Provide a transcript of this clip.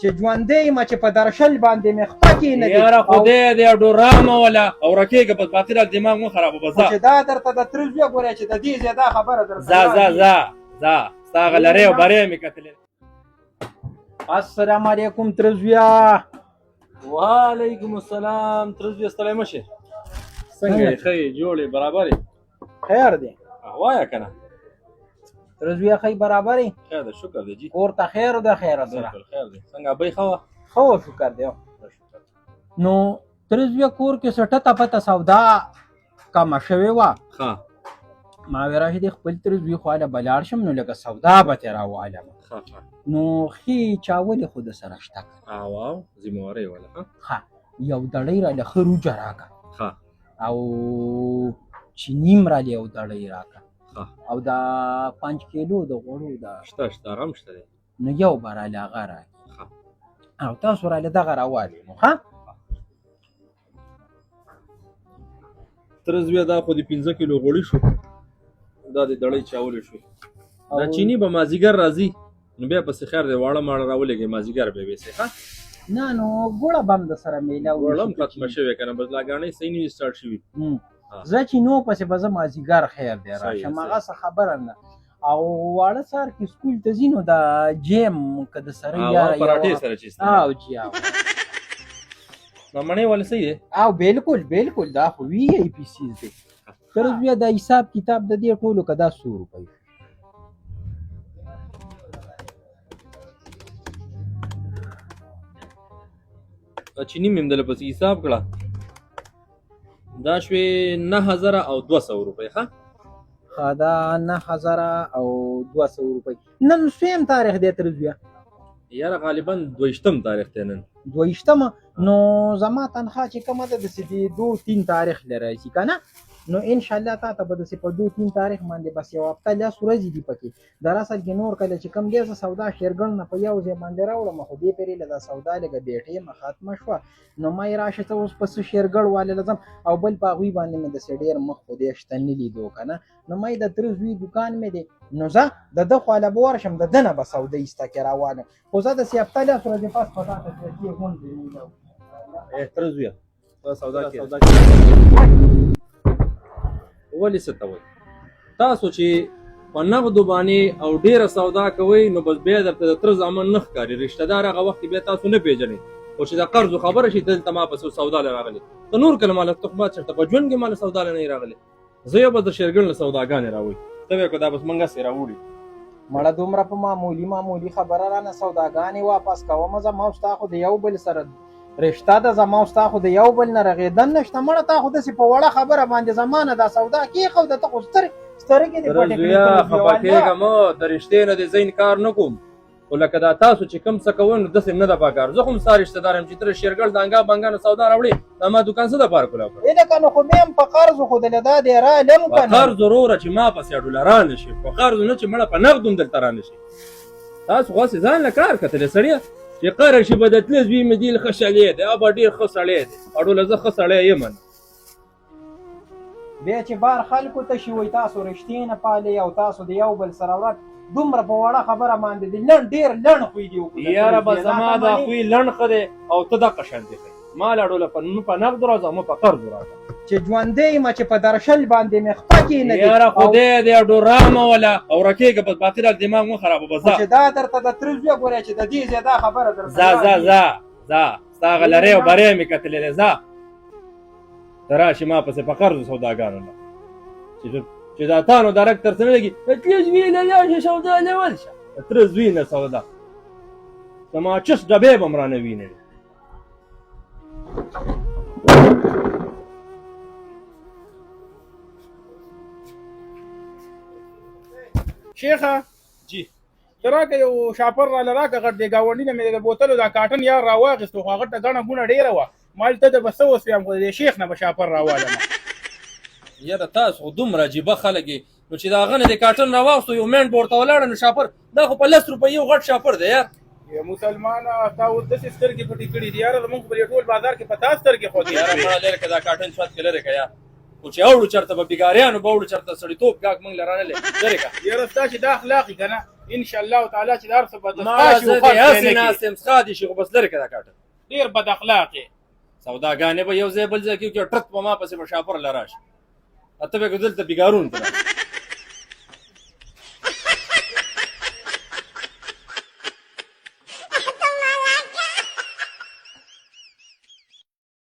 چې ژوندی یم چې په درشل باندې مې خپه کېنه یاره خدای دې ډورامه ولا او رکېږه په باطل دماغ مو خرابوه چې دا درته د تره زویه ګورې چې د دې زیاده خبره درته ځه ستا هغه لرې او برې مې کتلې. السلام علیکم تره زویه. وعلیکم السلام تره زویه ستړی مه شې. څنګه یې ښه جوړ یې برابر یې؟ خیر دی وایه که نه تره زویه ښه برابر یې؟ خیر دی شکر دی جي. کور ته خیر ده خیره سره خیر دی. څنګه ابۍ ښه وه؟ ښه وه شکر دی. نو تره زویه کور کې څه ټته پته سودا کمه شوې وه. ښه ما وی راشي د خپل تره زوی خواله به لاړ شم نو لکه سودا به ترې راوالم. نو ښې چاولې خو د سره شته که او ذمهوارۍ وله. ښه یو دړۍ راله ښه روجه راکړه ښه او چینیم راله یو دړۍ راکړه ښه او دا 5 کیلو د غوړو دا شته هغه هم شته دی. نو یو به راله هغه راکړي او تاسو راله دغه راوالې نو ښه. تره زویه دا خو د 15 کیلو غوړي شو دا د دړۍ چاولې شو. دا چینی به مازدیګر راځي نو بیا پسې خیر دی واړه ماړه راولېږئ مازدیګر به یې ویسئ. ښه نه نو ګوړه به هم د سره میلاو ګوړه هم ختمه شوې که نه بدلاګانۍ صحیح نه دي سټارټ شوي. زه چې نو پسې به زه مازدیګر خیر دی راشم هغه څه خبره نه. او واړه سهار کې سکول ته ځي نو دا جیم که د سره پراټې سره چې او جی مڼې ولې صحیح دی او بالکل دا خو وی ای پی سیز دی. تره زویه دا حساب کتاب د دې ټولو که دا 100 روپۍ چینی مې همدله پسې حساب کړه دا شوې 9200 روپۍ. ښه دا 9200 روپۍ. نن سویم تاریخ دی تره زویه؟ یاره غالبا 22 تاریخ دی نن 22 نو زما تنخوا چې کومه ده داسې د 2-3 تاریخ لی راځي که نه نو انشاءالله تا ته به داسې په 2-3 تاریخ باندې بس یو هفته 10 ورځې دي پکې. در اصل کې نور کله چې کوم دی زه سودا شیرګڼ نه په یو ځای باندې راوړم خو دې پرې له دا سودا لږه بیټیمه ختمه شوه نو ما یې راشه ته اوس په څه شیرګړ والې له ځم او بل په هغوی باندې مې داسې ډېر مخ خو دې شته نه لیدو که نه نو ما یې د تره زوی دوکان مې دی نو زه د ده خواله به ورشم د ده نه به سودا ایسته کې راوالم خو زه داسې هفته 10 ورځې پس په تا ته پیسې غونډې نه تره زویه دا سودا کې ولې څه ته وایي تاسو چې په نغدو باندې او ډېره سودا کوئ نو بس بیا درته د تره زامن نه ښکاري رشته دار هغه وخت کې بیا تاسو نه پېژنئ خو چې د قرضو خبره شي دلته ما پسې سودا له راغلې ته نور کله ماله تخمات چېرته په ژوند کې ماله سودا له نه راغلې زه یو به د شیرګڼ له سوداګانې راوړي ته به یې کو دا بس منګه سې راوړي مړه دومره په معمولي خبره رانه سوداګانې واپس کومه زما او ستا خو د یو بل سره رشته ده زما او ستا خو د یو بل نه رغېدن نشته مړه تا خو داسې په وړه خبره باندې زمانه دا سودا کېښوده ته خو سترګې دې پټې کړې خفه کېږه مه د رشتې نه دې زه انکار نه کوم خو لکه دا تاسو چې کوم څه کوئ نو داسې نه ده پکار زه خو هم ستا رشته دار یم چې ته د شیرګل د انګا بنګا نه سودا راوړې دا ما دوکان څه دپاره کولاو کړه لکه نو خو مې هم په قرضو ښودلې دا دې رالم که په قرض وروره چې ما پسې اډوله رانه شي په قرضو نه چې مړه په نغدو هم دلته رانه شي تاسو خو هسې ځان له کار کتلې سړیه چې قرض شي به د تلې زوی مې دې ښه شلی دی او به ډېر ښه سړی دی اډوله زه ښه سړی یم بیا چې بار خلکو ته شي وایي تاسو رشتې نه پالئ او تاسو د یو بل سره ورک دومره په وړه خبره باندې د ډېر لنډ خوی دي یاره به زما دا خوی لنډ ښه دی او ته دقه شانتې ښایي ما له اډوله په نغدو راځه مه په قرضو راځه چې ژوندی یم چې په درشل باندې مې خپه کېنه یاره خدای دې ډورامه وله او رکېږه په باطل دماغ مه خرابوه چې دا درته د تره زویه ګورې چې د دې زیاده خبره ځه ستا هغه لرې او برې مې کتلې دی ځه ته راشي ما پسې په قرضو سوداګانو نه چې دا تا نو درک تر څه نه لګي د تلې زوی نه لاړ شه سودا نه ول شه د تره زوی نه سودا زما چس ډبې به م رانه وینې شیخه جی ته راکه یو شاپر راله راکه غټ دی ګاونډي نه مې د بوتلو دا کاټن یار راواخېستو خو هغه ته ګڼه ګوڼه ډېره وه ما ته د به څه وسویم خو د شیخ نه به شاپر راوالم یاره تاسو خو دومره عجیبه خلک یې نو چې د هغه نه د کاټن راواخېستو یو مینډ به ورته ولاړه نو شاپر دا خو په 10 روپۍ یو غټ شاپر دی یار مسلمانه تا اوس داسې سترګې پټې کړي دي یاره زمونږ په دې ټول بازار کې په تا سترګې خوږې یاره مړه لرې که دا کاټن شوت کې لرې که یار خو چې اوړو چېرته به بېګاریانو به اوړو چېرته سړیتوب ګاک موږ له رانه لرې که یاره ستا چې دا اخلاق یې که نه ان شاء الله تعالی چې دار څه بد ما خاص زه او دې خاص هسې ناست یم څښا دي شي خو بس لرې کړه دا کاټن ډیر بد اخلاق یې سوداګانې به یو ځای بل ځای کې وکړي ټرک په ما پسې به شاپور له راشي ته به دلته بیګارون ته